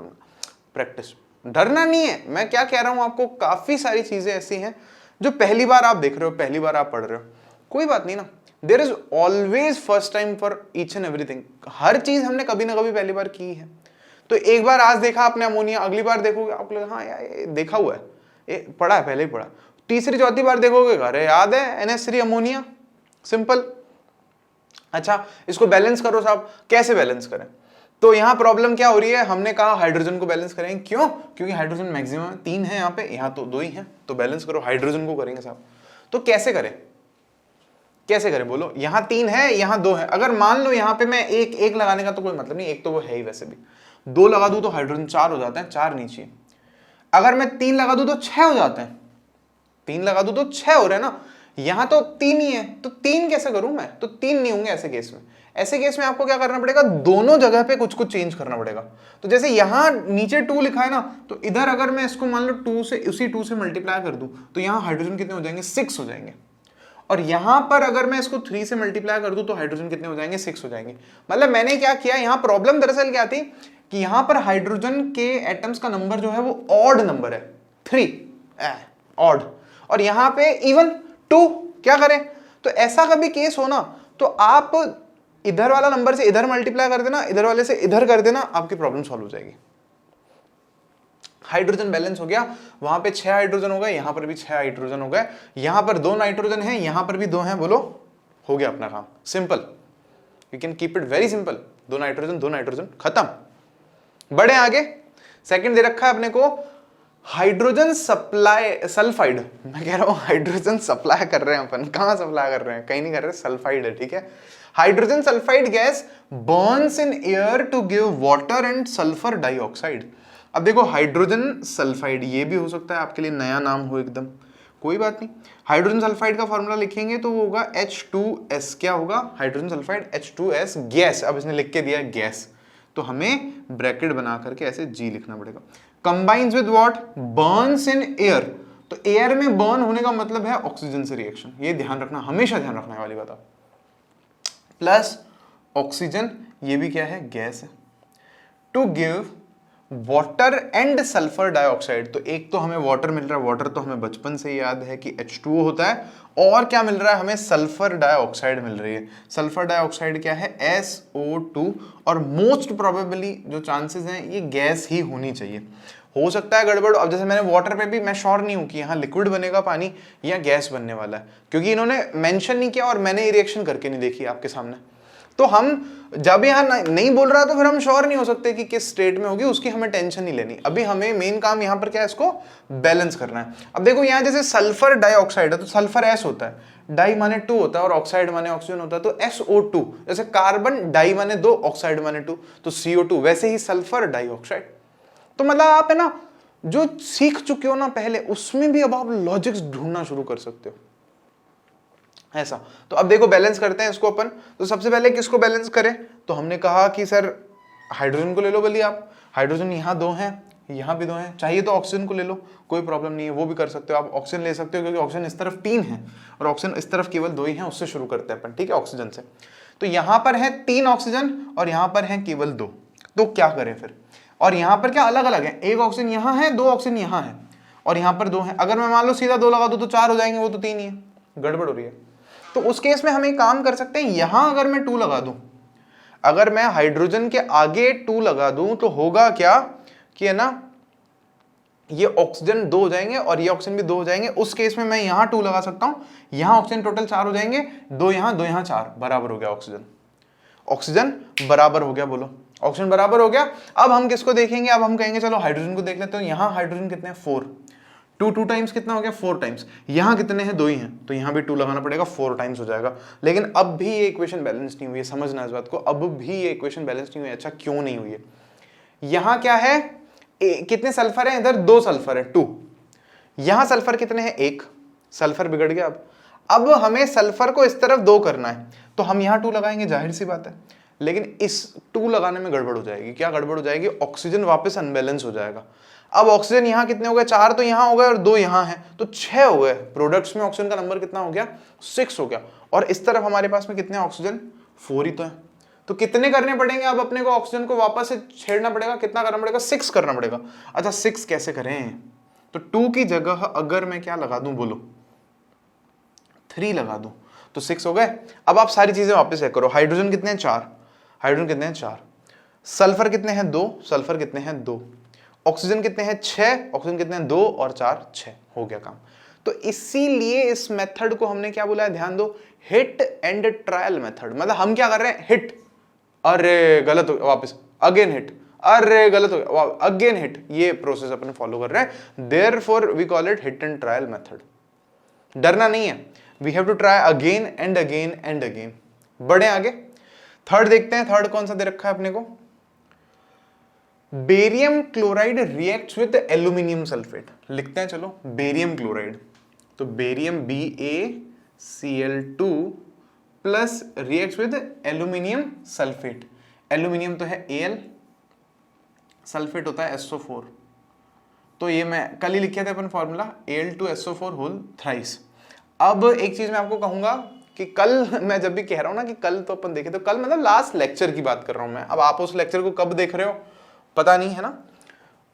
प्रैक्टिस, डरना नहीं है। मैं क्या कह रहा हूं आपको, काफी सारी चीजें ऐसी हैं जो पहली बार आप देख रहे हो, पहली बार आप पढ़ रहे हो, कोई बात नहीं ना। There is always first time for each and everything. हर चीज हमने कभी ना कभी पहली बार की है। तो एक बार आज देखा आपने अमोनिया, अगली बार देखोगे आपको लगा हाँ यार ये देखा हुआ है, ये पढ़ा है, पहले ही पढ़ा। तीसरी चौथी बार देखोगे अरे याद है, NH3 अमोनिया, सिंपल। अच्छा, इसको बैलेंस करो साहब, कैसे बैलेंस करें। तो यहां प्रॉब्लम क्या हो रही है, हमने कहा हाइड्रोजन को बैलेंस करेंगे, क्यों, क्योंकि हाइड्रोजन मैक्सिमम 3 है यहाँ पे, यहाँ तो 2 ही हैं, तो बैलेंस करो, हाइड्रोजन को करेंगे साहब। तो कैसे करें, कैसे करें बोलो, यहाँ 3 है, यहाँ 2 है। अगर मान लो यहाँ पे मैं एक लगाने का तो कोई मतलब नहीं, एक तो वो है ही वैसे भी, 2 लगा दूं तो हाइड्रोजन 4 हो जाता है, 4 नीचे। अगर मैं 3 लगा दूं तो 6 हो जाते हैं, 3 लगा दूं तो 6 हो रहे हैं ना, यहां तो 3 ही है, तो 3 कैसे करूं मैं, तो 3 नहीं होंगे ऐसे केस में। ऐसे केस में आपको क्या करना पड़ेगा, दोनों जगह पे कुछ कुछ चेंज करना पड़ेगा। तो जैसे यहां नीचे 2 लिखा है ना, तो इधर अगर मैं इसको मान लो 2 से, उसी 2 से मल्टीप्लाई कर दूं तो यहां हाइड्रोजन कितने हो जाएंगे, 6 हो जाएंगे। और यहां पर अगर मैं इसको 3 से मल्टीप्लाई कर दूं तो हाइड्रोजन कितने हो जाएंगे, 6 हो जाएंगे। मतलब मैंने क्या किया, यहां प्रॉब्लम दरअसल क्या थी कि यहां पर हाइड्रोजन के एटम्स का नंबर जो है वो ऑड नंबर है, 3 ऑड, और यहां पे इवन 2। क्या करें, तो ऐसा कभी केस हो ना तो आप इधर वाला नंबर से इधर मल्टीप्लाई कर देना, इधर वाले से इधर कर देना, आपकी प्रॉब्लम सॉल्व हो जाएगी। हाइड्रोजन बैलेंस हो गया, वहां पे 6 हाइड्रोजन हो गए, यहां पर भी 6 हाइड्रोजन हो गए, यहां पर 2 नाइट्रोजन है, यहां पर भी 2 हैं, बोलो हो गया अपना काम, simple. You can keep it very simple, 2 nitrogen 2 nitrogen, खत्म। बढ़े आगे, सेकंड दे रखा है अपने को हाइड्रोजन सप्लाई सल्फाइड। मैं कह रहा हूं हाइड्रोजन सप्लाई कर रहे हैं अपन, कहां सप्लाई कर रहे हैं, कहीं नहीं कर रहे, सल्फाइड है, ठीक है। Hydrogen sulphide gas burns in air to give water and sulphur dioxide. अब देखो हाइड्रोजन सल्फाइड, ये भी हो सकता है आपके लिए नया नाम हो एकदम, कोई बात नहीं। हाइड्रोजन सल्फाइड का फॉर्मूला लिखेंगे तो वो होगा H2S, क्या होगा, हाइड्रोजन सल्फाइड H2S गैस। अब इसने लिख के दिया गैस, तो हमें ब्रैकेट बना करके ऐसे G लिखना पड़ेगा। Combines with what? Burns in air. तो एयर में बर्न होने का मतलब है ऑक्सीजन से रिएक्शन, ये ध्यान रखना, हमेशा ध्यान रखना है वाली बात। प्लस ऑक्सीजन, ये भी क्या है? गैस है। To give water and sulphur dioxide. तो एक तो हमें वाटर मिल रहा है, वाटर तो हमें बचपन से याद है कि H2O होता है, और क्या मिल रहा है हमें? सल्फर डाइऑक्साइड मिल रही है। सल्फर डाइऑक्साइड क्या है? SO2। और मोस्ट प्रोबेबली जो चांसेस हैं ये गैस ही होनी चाहिए। हो सकता है गड़बड़, अब जैसे मैंने वाटर पे भी मैं श्योर नहीं हूं कि यहाँ लिक्विड बनेगा पानी या गैस बनने वाला है, क्योंकि इन्होंने मेंशन नहीं किया और मैंने ये रिएक्शन करके नहीं देखी आपके सामने। तो हम जब यहाँ नहीं बोल रहा तो फिर हम श्योर नहीं हो सकते कि किस स्टेट में होगी, उसकी हमें टेंशन नहीं लेनी। अभी हमें मेन काम यहाँ पर क्या है? इसको बैलेंस करना है। अब देखो यहाँ जैसे सल्फर डाइऑक्साइड है तो सल्फर S होता है, डाई माने 2 होता है और ऑक्साइड माने ऑक्सीजन होता है, तो SO2। जैसे कार्बन डाई माने 2, ऑक्साइड माने 2, तो CO2। वैसे ही सल्फर डाइऑक्साइड। तो मतलब आप है ना जो सीख चुके हो ना पहले, उसमें भी अब आप लॉजिक्स ढूंढना शुरू कर सकते हो ऐसा। तो अब देखो बैलेंस करते हैं इसको अपन। तो सबसे पहले किसको बैलेंस करें? तो हमने कहा कि सर हाइड्रोजन को ले लो भले आप। हाइड्रोजन यहाँ 2 हैं, यहाँ भी 2 हैं, चाहिए तो ऑक्सीजन को ले लो, कोई प्रॉब्लम नहीं है, वो भी कर सकते हो आप। ऑक्सीजन ले सकते हो क्योंकि ऑक्सीजन इस तरफ 3 है और ऑक्सीजन इस तरफ केवल 2 ही है। उससे शुरू करते हैं अपन, ठीक है, ऑक्सीजन से। तो यहाँ पर है 3 ऑक्सीजन और यहाँ पर है केवल 2। तो क्या करें फिर? और यहाँ पर क्या अलग अलग है? एक ऑक्सीजन यहाँ है, 2 ऑक्सीजन यहाँ है और यहाँ पर 2 है। अगर मैं मान लो सीधा 2 लगा दूं तो 4 हो जाएंगे, वो तो 3 ही है, गड़बड़ हो रही है। तो उस केस में हम एक काम कर सकते हैं, यहां अगर मैं 2 लगा दूं, अगर मैं हाइड्रोजन के आगे 2 लगा दूं तो होगा क्या कि है ना ये ऑक्सीजन 2 हो जाएंगे और ये ऑक्सीजन भी 2 हो जाएंगे। उस केस में मैं यहां 2 लगा सकता हूं, यहां ऑक्सीजन टोटल 4 हो जाएंगे, 2 यहां 2 यहां 4, बराबर हो गया ऑक्सीजन। ऑक्सीजन बराबर हो गया, बोलो ऑक्सीजन बराबर हो गया। अब हम किसको देखेंगे? अब हम कहेंगे चलो हाइड्रोजन को देख लेते हैं। यहां हाइड्रोजन कितने हैं? 4। 2 टाइम्स कितना हो गया? 4 टाइम्स। यहां कितने हैं? 2 ही हैं, तो यहां भी 2 लगाना पड़ेगा, 4 टाइम्स हो जाएगा। लेकिन अब भी ये इक्वेशन बैलेंस नहीं हुई है, समझना इस बात को, अब भी ये इक्वेशन बैलेंस नहीं हुई है। अच्छा क्यों नहीं हुई है? यहां क्या है? कितने सल्फर है? इधर 2 सल्फर है, 2। यहां सल्फर कितने हैं? 1। सल्फर बिगड़ गया। अब हमें सल्फर को इस तरफ 2 करना है, तो हम यहां 2 लगाएंगे, जाहिर सी बात है। लेकिन इस 2 लगाने में गड़बड़ हो जाएगी। क्या गड़बड़ हो जाएगी? ऑक्सीजन वापस अनबैलेंस हो जाएगा। अब ऑक्सीजन यहां कितने हो गए? 4 तो यहां हो गए और 2 यहां है, तो 6 हो गए। प्रोडक्ट्स में ऑक्सीजन का नंबर कितना हो गया? 6 हो गया। और इस तरफ हमारे पास में कितने ऑक्सीजन? 4 ही तो है। तो कितने करने पड़ेंगे? अब अपने को ऑक्सीजन को वापस से छेड़ना पड़ेगा। कितना करना पड़ेगा? 6 करना पड़ेगा। अच्छा 6 कैसे करें? तो 2 की जगह अगर मैं क्या लगा दूं, बोलो 3 लगा दूं तो 6 हो गए। अब आप सारी चीजें वापस चेक करो। हाइड्रोजन कितने हैं? 4। हाइड्रोजन कितने हैं? 4। सल्फर कितने हैं? 2। सल्फर कितने हैं? 2। ऑक्सीजन कितने हैं? 6। ऑक्सीजन कितने हैं? 2 और 4 6। हो गया काम। तो इसीलिए इस मेथड को हमने क्या बोला है? ध्यान दो, हिट एंड ट्रायल मेथड। मतलब हम क्या कर रहे हैं? हिट, अरे गलत हो गया, वापस अगेन हिट, अरे गलत हो गया, अगेन हिट। ये प्रोसेस अपन फॉलो कर रहे हैं। Therefore we call it hit and trial method. डरना नहीं है, we have to try again and again and again. बढ़े आगे। थर्ड देखते हैं। थर्ड कौन सा दे रखा है अपने को? Barium chloride reacts with aluminium sulphate. लिखते हैं चलो, बेरियम क्लोराइड। तो barium BaCl2 plus reacts with aluminium sulphate. Aluminium तो है Al, सल्फेट होता है SO4। तो ये मैं कल ही लिखे थे अपन फॉर्मूला, Al2SO4 होल थ्राइस। अब एक चीज मैं आपको कहूंगा कि कल मैं जब भी कह रहा हूं ना कि कल, तो अपन देखे तो कल मतलब लास्ट लेक्चर की बात कर रहा हूं मैं। अब आप उस लेक्चर को कब देख रहे हो पता नहीं है ना।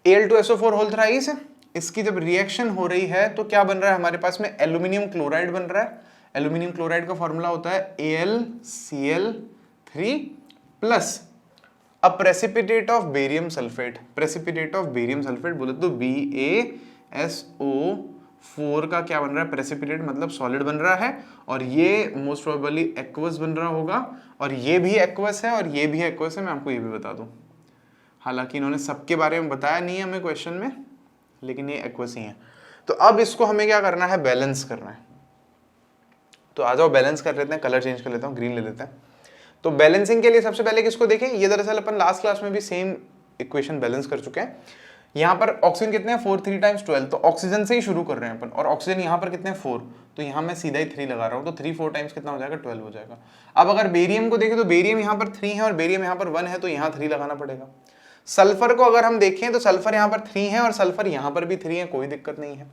Al2SO4 होल थ्राइस, इसकी जब रिएक्शन हो रही है तो क्या बन रहा है हमारे पास में? एल्यूमिनियम क्लोराइड बन रहा है। एल्यूमिनियम क्लोराइड का फॉर्मूला होता है AlCl3 plus a precipitate of barium sulphate. Precipitate of barium sulphate बोले तो BaSO4 का क्या बन रहा है? प्रेसिपिटेट मतलब सॉलिड बन रहा है। और ये मोस्ट प्रोबेबली एक्वस बन रहा होगा, और ये भी एक्वस है और ये भी एक्वस है। मैं आपको ये भी बता दूं, हालांकि इन्होंने सबके बारे में बताया नहीं है हमें क्वेश्चन में, लेकिन ये एक्वस ही है। तो अब इसको हमें क्या करना है? बैलेंस करना है। तो आ जाओ बैलेंस कर लेते हैं। कलर चेंज कर लेता हूँ, ग्रीन ले लेते हैं। तो बैलेंसिंग के लिए सबसे पहले किसको देखें? ये दरअसल अपन लास्ट क्लास में भी सेम इक्वेशन बैलेंस कर चुके हैं। यहाँ पर ऑक्सीजन कितने हैं 4 3 टाइम्स 12, तो ऑक्सीजन से ही शुरू कर रहे हैं अपन, और ऑक्सीजन यहाँ पर कितने 4, तो यहाँ मैं सीधा ही 3 लगा रहा हूँ, तो 3 4 टाइम्स कितना हो जाएगा 12 हो जाएगा। अब अगर बेरियम को देखें तो बेरियम यहाँ पर 3 है और बेरियम यहाँ पर 1 है, तो यहाँ 3 लगाना पड़ेगा। सल्फर को अगर हम देखें तो सल्फर यहाँ पर 3 है और सल्फर यहाँ पर भी 3 है, कोई दिक्कत नहीं है।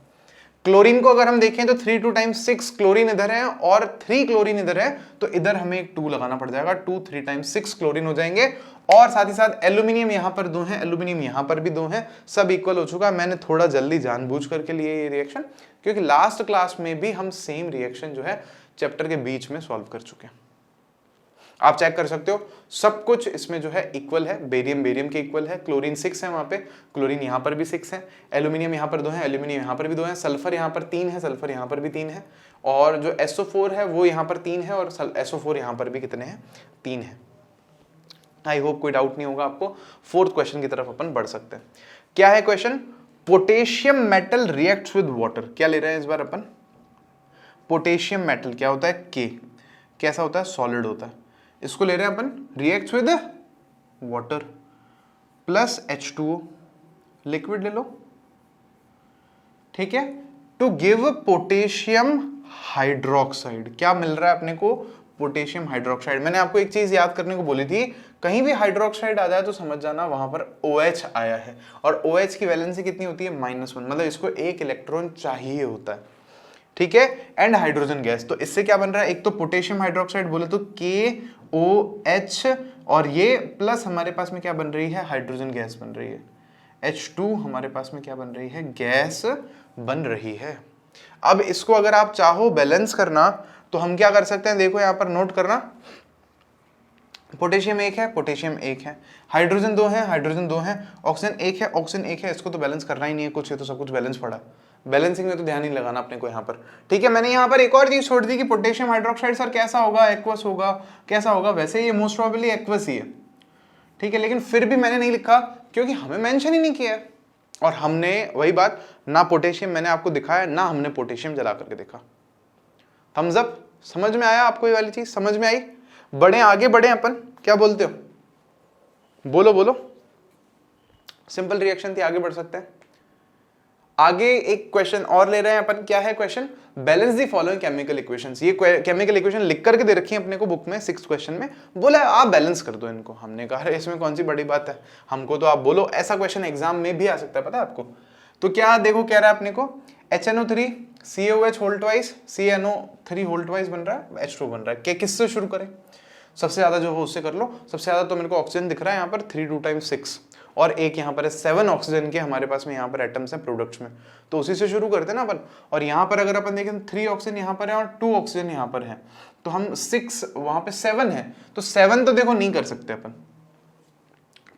क्लोरीन को अगर हम देखें तो 3 2 टाइम्स 6 क्लोरीन इधर है और 3 क्लोरीन इधर है, तो इधर हमें एक 2 लगाना पड़ जाएगा, 2 3 टाइम्स 6 क्लोरीन हो जाएंगे। और साथ ही साथ एल्यूमिनियम यहाँ पर 2 है, एल्यूमिनियम यहाँ पर भी 2 है, सब इक्वल हो चुका है। मैंने थोड़ा जल्दी जानबूझ करके लिए ये रिएक्शन, क्योंकि लास्ट क्लास में भी हम सेम रिएक्शन जो है चैप्टर के बीच में सॉल्व कर चुके हैं। आप चेक कर सकते हो, सब कुछ इसमें जो है इक्वल है, बेरियम बेरियम के इक्वल है, क्लोरीन 6 है वहां पे, क्लोरीन यहाँ पर भी 6 है, एल्यूमिनियम यहाँ पर 2 है, एल्यूमिनियम यहाँ पर भी 2 है, सल्फर यहाँ पर 3 है, सल्फर यहाँ पर भी 3 है, और जो SO4 है वो यहाँ पर 3 है, और SO4 यहाँ पर भी कितने हैं 3 है। आई होप कोई डाउट नहीं होगा आपको। फोर्थ क्वेश्चन की तरफ अपन बढ़ सकते हैं। क्या है question? Potassium metal reacts with water. क्या ले रहे हैं इस बार अपन? पोटेशियम मेटल क्या होता है? के। कैसा होता है? सॉलिड होता है। इसको ले रहे हैं अपन, reacts with water plus H2O, liquid ले लो, ठीक है, टू गिव पोटेशियम हाइड्रोक्साइड। क्या मिल रहा है अपने को? Potassium hydroxide. मैंने आपको एक चीज याद करने को बोली थी, कहीं भी हाइड्रोक्साइड आ जाए तो समझ जाना वहां पर OH आया है, और OH की वैलेंसी कितनी होती है? -1, मतलब इसको एक इलेक्ट्रॉन चाहिए होता है, ठीक है, एंड हाइड्रोजन गैस। तो इससे क्या बन रहा है? एक तो पोटेशियम हाइड्रोक्साइड बोले तो KOH, और ये प्लस हमारे पास में क्या बन रही है? हाइड्रोजन गैस बन रही है। H2 हमारे पास में क्या बन रही है? गैस बन रही है। अब इसको अगर आप चाहो बैलेंस करना तो हम क्या कर सकते हैं? देखो यहां पर नोट करना, पोटेशियम 1 है, पोटेशियम 1 है, हाइड्रोजन 2 है, हाइड्रोजन 2 है, ऑक्सीजन 1 है, ऑक्सीजन 1 है। इसको तो बैलेंस करना ही नहीं है कुछ, ये तो सब कुछ बैलेंस पड़ा। बैलेंसिंग में तो ध्यान नहीं लगाना अपने को यहाँ पर, ठीक है। मैंने यहाँ पर एक और चीज छोड़ दी कि पोटेशियम हाइड्रोक्साइड सर कैसा होगा? एक्वस होगा। कैसा होगा? वैसे ये मोस्ट प्रोबेबली एक्वस ही है, ठीक है, लेकिन फिर भी मैंने नहीं लिखा क्योंकि हमें मेंशन ही नहीं किया है, और हमने वही बात, ना पोटेशियम मैंने आपको दिखाया, ना हमने पोटेशियम जला करके देखा। Thumbs up. समझ में आया आपको? ये वाली चीज समझ में आई? बढ़े आगे बढ़े अपन, क्या बोलते हो? बोलो बोलो। सिंपल रिएक्शन थी, आगे बढ़ सकते हैं। आगे एक क्वेश्चन और ले रहे हैं अपन। क्या है question? Balance the following chemical equations. ये केमिकल इक्वेशन लिख करके दे रखी है अपने को बुक में 6th क्वेश्चन में, बोला आप बैलेंस कर दो इनको। हमने कहा इसमें कौन सी बड़ी बात है, हमको तो आप बोलो। ऐसा क्वेश्चन एग्जाम में भी आ सकता है, पता है आपको। तो क्या देखो कह रहा है अपने को, HNO3 COH whole twice CNO3 whole twice बन रहा है, H2 बन रहा है। किससे शुरू करें? सबसे ज्यादा जो हो उससे कर लो। सबसे ज्यादा तो मेरे को ऑक्सीजन दिख रहा है यहाँ पर 3 2 टाइम्स 6, और एक यहाँ पर है 7 ऑक्सीजन के हमारे पास में यहाँ पर एटम्स हैं प्रोडक्ट्स में, तो उसी से शुरू करते हैं ना अपन। और यहाँ पर अगर अपन देखें 3 ऑक्सीजन यहाँ पर है और 2 ऑक्सीजन यहाँ पर है, तो हम 6, वहां पे 7 है, तो 7 तो देखो नहीं कर सकते अपन,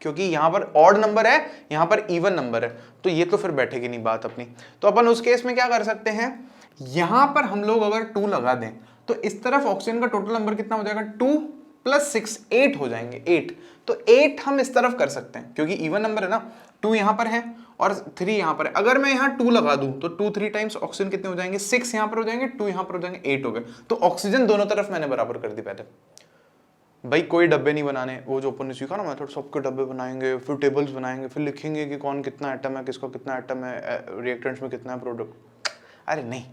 क्योंकि यहाँ पर ऑड नंबर है, यहाँ पर इवन नंबर है, तो ये तो फिर बैठेगी नहीं बात अपनी। तो अपन उस केस में क्या कर सकते हैं, यहाँ पर हम लोग अगर 2 लगा दें तो इस तरफ ऑक्सीजन का टोटल नंबर कितना हो जाएगा? 2 + 6 8 हो जाएंगे, 8। तो 8 हम इस तरफ कर सकते हैं क्योंकि इवन नंबर है ना। 2 यहाँ पर है और 3 यहाँ पर है। अगर मैं यहाँ 2 लगा दूं तो 2 3 टाइम्स ऑक्सीजन कितने हो जाएंगे? 6 यहाँ पर हो जाएंगे, 2 यहाँ पर हो जाएंगे, 8 हो गए। तो ऑक्सीजन दोनों तरफ मैंने बराबर कर दी पहले। भाई कोई डब्बे नहीं बनाने, वो जो अपन ने सीखा ना मेथड, सबके डब्बे बनाएंगे, फिर टेबल्स बनाएंगे, फिर लिखेंगे कि कौन कितना एटम है, किसका कितना एटम है, रिएक्टेंट्स में कितना है प्रोडक्ट। अरे नहीं,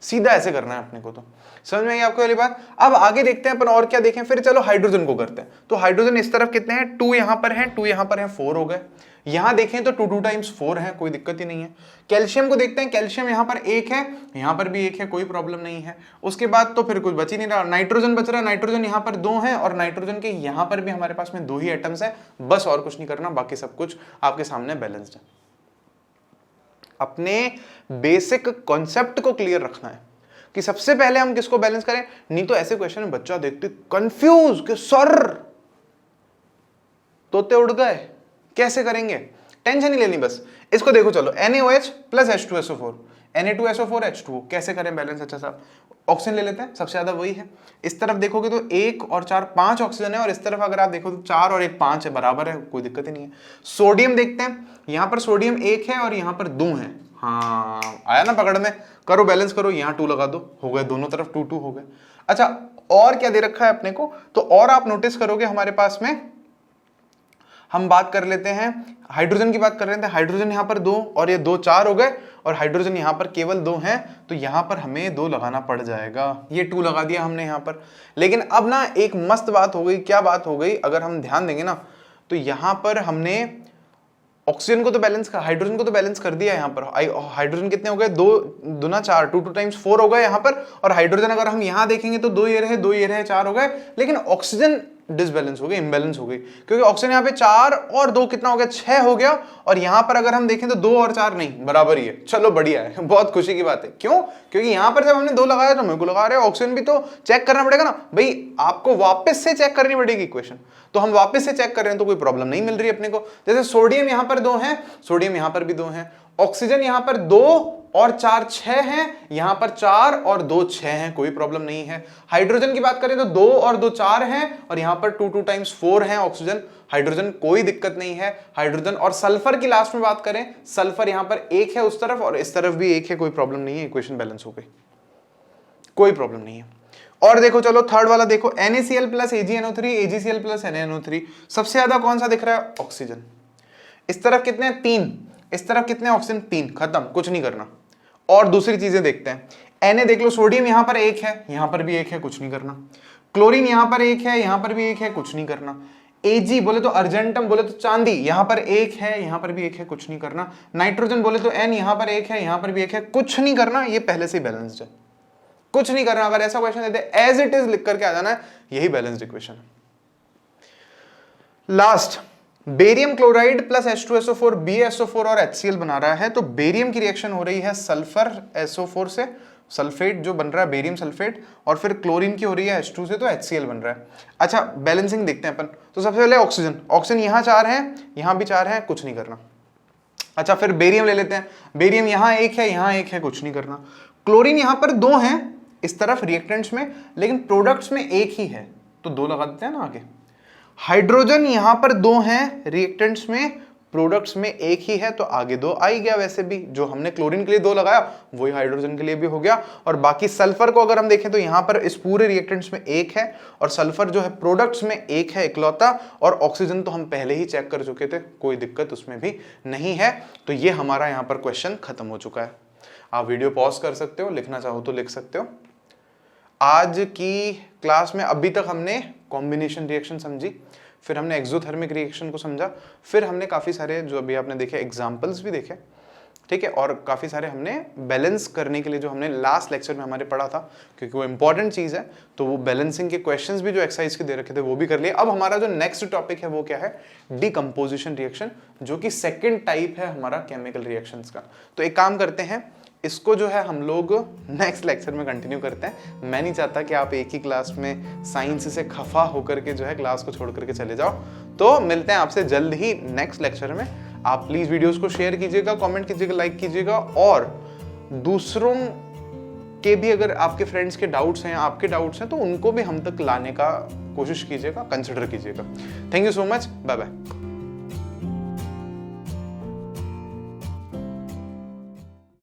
सीधा ऐसे करना है अपने को। तो समझ में आई आपको वाली बात? अब आगे देखते हैं अपन और क्या देखें। फिर चलो हाइड्रोजन को करते हैं। तो हाइड्रोजन इस तरफ कितने हैं? 2 यहाँ पर है, 2 यहाँ पर है, 4 हो गए। यहां देखें तो 2 2 टाइम्स 4 है, कोई दिक्कत ही नहीं है। कैल्शियम को देखते हैं, कैल्शियम यहाँ पर 1 है, यहाँ पर भी 1 है, कोई प्रॉब्लम नहीं है। उसके बाद तो फिर कुछ बच ही नहीं रहा। नाइट्रोजन बच रहा है, नाइट्रोजन यहाँ पर 2 है, और नाइट्रोजन के यहाँ पर भी हमारे पास में 2 ही एटम्स है, बस और कुछ नहीं करना, बाकी सब कुछ आपके सामने बैलेंस्ड है। अपने बेसिक कॉन्सेप्ट को क्लियर रखना है कि सबसे पहले हम किसको बैलेंस करें, नहीं तो ऐसे क्वेश्चन में बच्चा देखते कंफ्यूज कि सर तोते उड़ गए, कैसे करेंगे। टेंशन नहीं लेनी, बस इसको देखो। चलो NaOH + H2SO4, Na2SO4 H2O, कैसे करें बैलेंस? अच्छा साहब ऑक्सीजन ले लेते हैं, सबसे ज्यादा वही है। इस तरफ देखोगे तो 1 और 4 5 ऑक्सीजन है, और इस तरफ अगर आप देखो तो 4 और 1 5 है, बराबर है, कोई दिक्कत ही नहीं है। सोडियम देखते हैं, यहाँ पर सोडियम 1 है और यहाँ पर 2 है। हाँ आया ना पकड़ में? करो बैलेंस करो, यहाँ 2 लगा दो, हो गए, दोनों तरफ 2 2 हो गए। अच्छा और क्या दे रखा है अपने को? तो और आप नोटिस करोगे हमारे पास में हम बात कर लेते हैं हाइड्रोजन की, बात कर रहे थे। हाइड्रोजन यहाँ पर 2 और ये 2 4 हो गए, और हाइड्रोजन यहाँ पर केवल 2 हैं, तो यहाँ पर हमें 2 लगाना पड़ जाएगा। ये 2 लगा दिया हमने यहाँ पर। लेकिन अब ना एक मस्त बात हो गई। क्या बात हो गई? अगर हम ध्यान देंगे ना तो यहाँ पर हमने ऑक्सीजन को तो बैलेंस कर, हाइड्रोजन को तो बैलेंस कर दिया। यहाँ पर हाइड्रोजन कितने हो गए? 2 दूना 4, 2 2 टाइम्स 4 हो गए यहाँ पर। और हाइड्रोजन अगर हम यहाँ देखेंगे तो 2 ये रहे, 2 ये रहे, 4 हो गए। लेकिन ऑक्सीजन डिसबैलेंस हो गई, इम्बैलेंस हो गई, क्योंकि ऑक्सीजन यहाँ पे 4 और 2 कितना हो गया? 6 हो गया। और यहाँ पर अगर हम देखें तो 2 और 4 नहीं, बराबर ही है। चलो बढ़िया है, बहुत खुशी की बात है। क्यों? क्योंकि यहाँ पर जब हमने 2 लगाया तो मेरे को लगा रहे हैं ऑक्सीजन भी तो चेक करना पड़ेगा ना भाई, आपको वापस से चेक करनी पड़ेगी इक्वेशन। तो हम वापस से चेक कर रहे हैं तो कोई प्रॉब्लम नहीं मिल रही है अपने को। जैसे सोडियम यहाँ पर 2 है, सोडियम यहाँ पर भी 2 है, ऑक्सीजन यहाँ पर 2 और 4 6 हैं, यहां पर 4 और 2 6 हैं, कोई प्रॉब्लम नहीं है। हाइड्रोजन की बात करें तो 2 और 2 4 हैं, और यहां पर 2 2 टाइम्स 4 हैं ऑक्सीजन, हाइड्रोजन, कोई दिक्कत नहीं है। हाइड्रोजन और सल्फर की लास्ट में बात करें, सल्फर यहां पर 1 है उस तरफ और इस तरफ भी 1 है, कोई प्रॉब्लम नहीं है, इक्वेशन बैलेंस हो गई, कोई प्रॉब्लम नहीं है। और देखो चलो थर्ड वाला देखो, NaCl plus AgNO3, AgCl plus NaNO3, सबसे ज्यादा कौन सा दिख रहा है? ऑक्सीजन। इस तरफ कितने? 3, इस तरफ कितने? ऑक्सीजन 3, खत्म, कुछ नहीं करना। और दूसरी चीजें देखते हैं। Na देख लो, सोडियम यहां पर 1 है, यहां पर भी 1 है, कुछ नहीं करना। क्लोरीन यहां पर 1 है, यहां पर भी 1 है, कुछ नहीं करना। Ag बोले तो अर्जेंटम, बोले तो चांदी, यहां पर 1 है, यहां पर भी 1 है, कुछ नहीं करना। नाइट्रोजन बोले तो N, यहां पर 1 है, यहां पर भी 1 है, कुछ नहीं करना। ये पहले से ही बैलेंस्ड है, कुछ नहीं करना। अगर ऐसा क्वेश्चन देते एज इट इज लिख करके आ जाना है, यही बैलेंस्ड इक्वेशन है। Last, barium chloride plus H2SO4 BaSO4 और HCl बना रहा है। तो बेरियम की रिएक्शन हो रही है सल्फर SO4 से, सल्फेट जो बन रहा है बेरियम सल्फेट, और फिर क्लोरीन की हो रही है H2 से, तो HCl बन रहा है। अच्छा, बैलेंसिंग देखते हैं अपन। तो सबसे पहले ऑक्सीजन, ऑक्सीजन यहाँ 4 है, यहाँ भी 4 है, कुछ नहीं करना। अच्छा, फिर बेरियम ले लेते हैं। बेरियम यहाँ 1 है, यहाँ 1 है, कुछ नहीं करना। क्लोरीन यहाँ पर 2 है इस तरफ रिएक्टेंट्स में, लेकिन प्रोडक्ट्स में 1 ही है, तो 2 लगा देते हैं ना आगे। हाइड्रोजन यहां पर 2 हैं रिएक्टेंट्स में, प्रोडक्ट्स में 1 ही है, तो आगे 2 आ ही गया। वैसे भी जो हमने क्लोरीन के लिए 2 लगाया वही हाइड्रोजन के लिए भी हो गया। और बाकी सल्फर को अगर हम देखें तो यहां पर इस पूरे रिएक्टेंट्स में 1 है, और सल्फर जो है प्रोडक्ट्स में 1 है इकलौता, और ऑक्सीजन तो हम पहले ही चेक कर चुके थे, कोई दिक्कत उसमें भी नहीं है। तो ये हमारा यहाँ पर क्वेश्चन खत्म हो चुका है। आप वीडियो पॉज कर सकते हो, लिखना चाहो तो लिख सकते हो। आज की क्लास में अभी तक हमने कॉम्बिनेशन रिएक्शन समझी, फिर हमने एक्सोथर्मिक रिएक्शन को समझा, फिर हमने काफ़ी सारे जो अभी आपने देखे एग्जाम्पल्स भी देखे, ठीक है, और काफ़ी सारे हमने बैलेंस करने के लिए जो हमने लास्ट लेक्चर में हमारे पढ़ा था, क्योंकि वो इंपॉर्टेंट चीज़ है, तो वो बैलेंसिंग के क्वेश्चंस भी जो एक्सरसाइज के दे रखे थे वो भी कर लिए। अब हमारा जो नेक्स्ट टॉपिक है वो क्या है? डिकम्पोजिशन रिएक्शन, जो कि सेकेंड टाइप है हमारा केमिकल रिएक्शंस का। तो एक काम करते हैं, इसको जो है हम लोग नेक्स्ट लेक्चर में कंटिन्यू करते हैं। मैं नहीं चाहता कि आप एक ही क्लास में साइंस से खफा होकर के जो है क्लास को छोड़ करके चले जाओ। तो मिलते हैं आपसे जल्द ही नेक्स्ट लेक्चर में। आप प्लीज़ वीडियोस को शेयर कीजिएगा, कमेंट कीजिएगा, लाइक कीजिएगा, और दूसरों के भी अगर आपके फ्रेंड्स के डाउट्स हैं, आपके डाउट्स हैं, तो उनको भी हम तक लाने का कोशिश कीजिएगा, कंसिडर कीजिएगा। Thank you so much, bye bye.